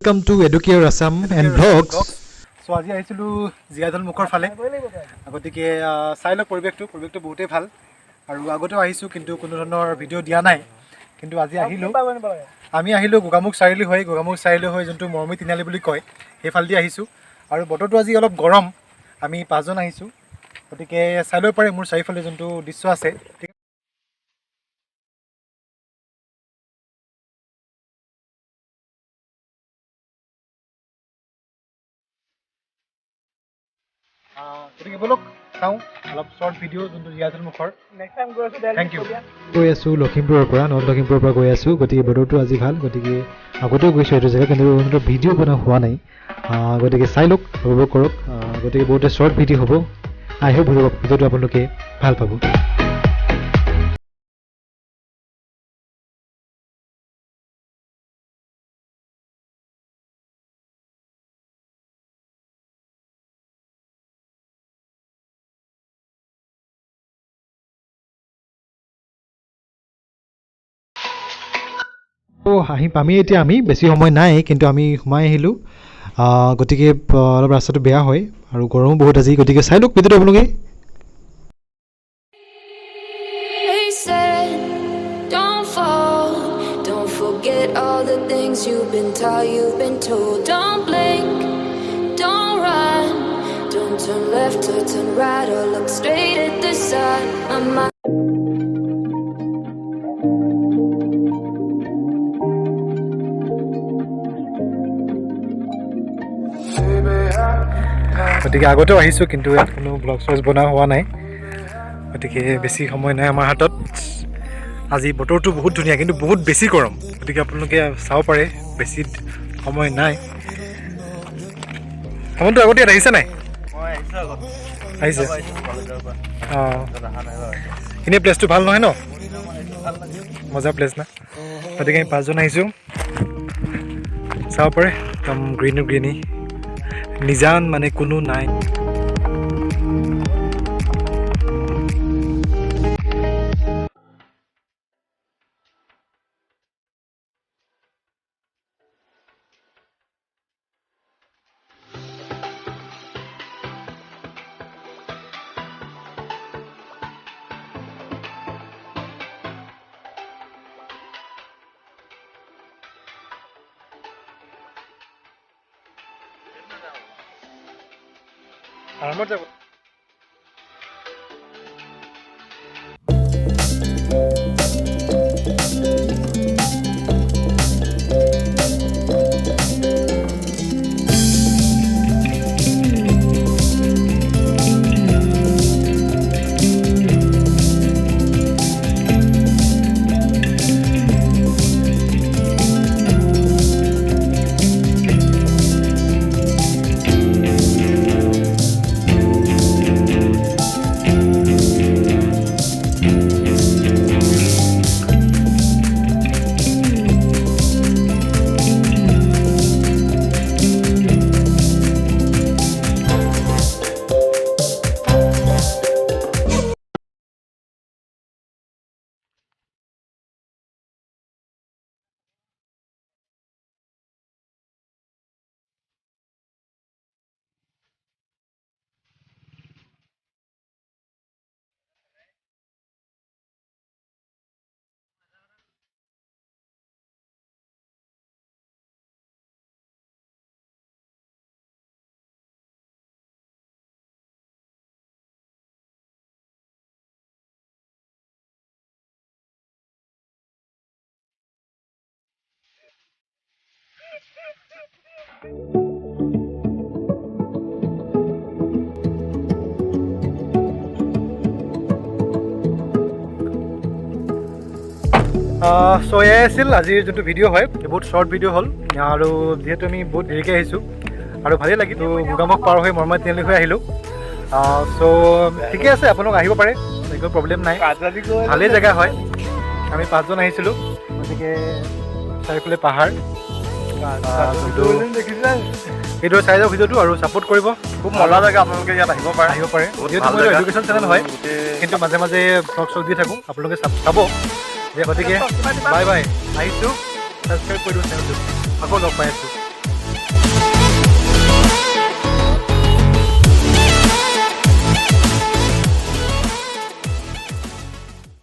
Welcome to Educare Assam and vlogs. So আজি আহিছিলো JIYADHALMUKHৰ ফালে আগতিকে চাইলক পৰিবেশটো বহুতেই ভাল আৰু আগতেও আহিছো কিন্তু কোনো ধৰণৰ ভিডিও দিয়া নাই কিন্তু আজি আমি আহিলো গোগামুখ চাৰিলি হৈ যোনটো মৰমি তিনালি বুলি কয় হেফালদি আহিছো আৰু বতৰটো আজি অলপ গৰম আমি পাঁচজন আহিছো গতিকে চাইলৈ পাৰে মোৰ চাৰিফালে যোনটো দৃশ্য আছে গতিকে বলক চাওঁ অলপ শৰ্ট ভিডিও যোনটো JIYADHALMUKHৰ নেক্সট টাইম গৈ আছো থ্যাংক ইউ গৈ আছো লখিমপুৰৰ পৰা নৰ্থ লখিমপুৰৰ পৰা গৈ আছো গতিকে বতৰটো আজি ভাল গতিকে আগতেও গৈছো এইটো জেগা কিন্তু ভিডিও বনোৱা হোৱা নাই গতিকে চাই লওক উপভোগ কৰক গতিকে বহুতে শৰ্ট ভিডিও হ'ব আই হোপ ভিডিওটো আপোনালোকে ভাল পাব আমি বেছি সময় নাই কিন্তু আমি সোমাই আহিলোঁ গতিকে অলপ ৰাস্তাটো বেয়া হয় আৰু গৰমো বহুত আজি গতিকে চাই লওক ভিডিঅ'টো আপোনালোকে Forget all the things you've been taught, you've been told. Don't blink, don't run, don't turn left or turn right or look straight at the sun. গতিকে আগতেও আহিছোঁ কিন্তু ইয়াত কোনো ব্লগ চজ বনোৱা হোৱা নাই গতিকে বেছি সময় নাই আমাৰ হাতত আজি বতৰটো বহুত ধুনীয়া কিন্তু বহুত বেছি গৰম গতিকে আপোনালোকে চাব পাৰে বেছি সময় নাই সময়টো আগতে ইয়াত আহিছে নাই আহিছে অঁ এনেই প্লেচটো ভাল নহয় ন মজা প্লেচ না গতিকে আমি পাঁচজন আহিছোঁ চাব পাৰে একদম গ্ৰীণি নিজান মানে কোনো নাই আৰামত যাব সো এয়াই আছিল আজিৰ যোনটো ভিডিঅ' হয় বহুত শ্বৰ্ট ভিডিঅ' হ'ল আৰু যিহেতু আমি বহুত দেৰিকৈ আহিছোঁ আৰু ভালেই লাগিল গোগামুখ পাৰ হৈ মৰমা তিনিআলি হৈ আহিলোঁ চ' ঠিকে আছে আপোনালোক আহিব পাৰে একো প্ৰব্লেম নাই ভালেই জেগা হয় আমি পাঁচজন আহিছিলোঁ গতিকে চাৰিওফালে পাহাৰ এইদৰে চাই যাওক ভিডিঅ'টো আৰু ছাপোৰ্ট কৰিব খুব মজা জেগা আপোনালোকে ইয়াত আহিব পাৰে যিহেতু মই এডুকেশ্যন চেনেল হয় কিন্তু মাজে মাজে ব্লগ চগ দি থাকোঁ আপোনালোকে চাব গতিকে বাই বাই আহিছোঁ ছাবস্ক্ৰাইব কৰি দিওঁ চেনেলটো আকৌ লগ পাই আছোঁ Bye.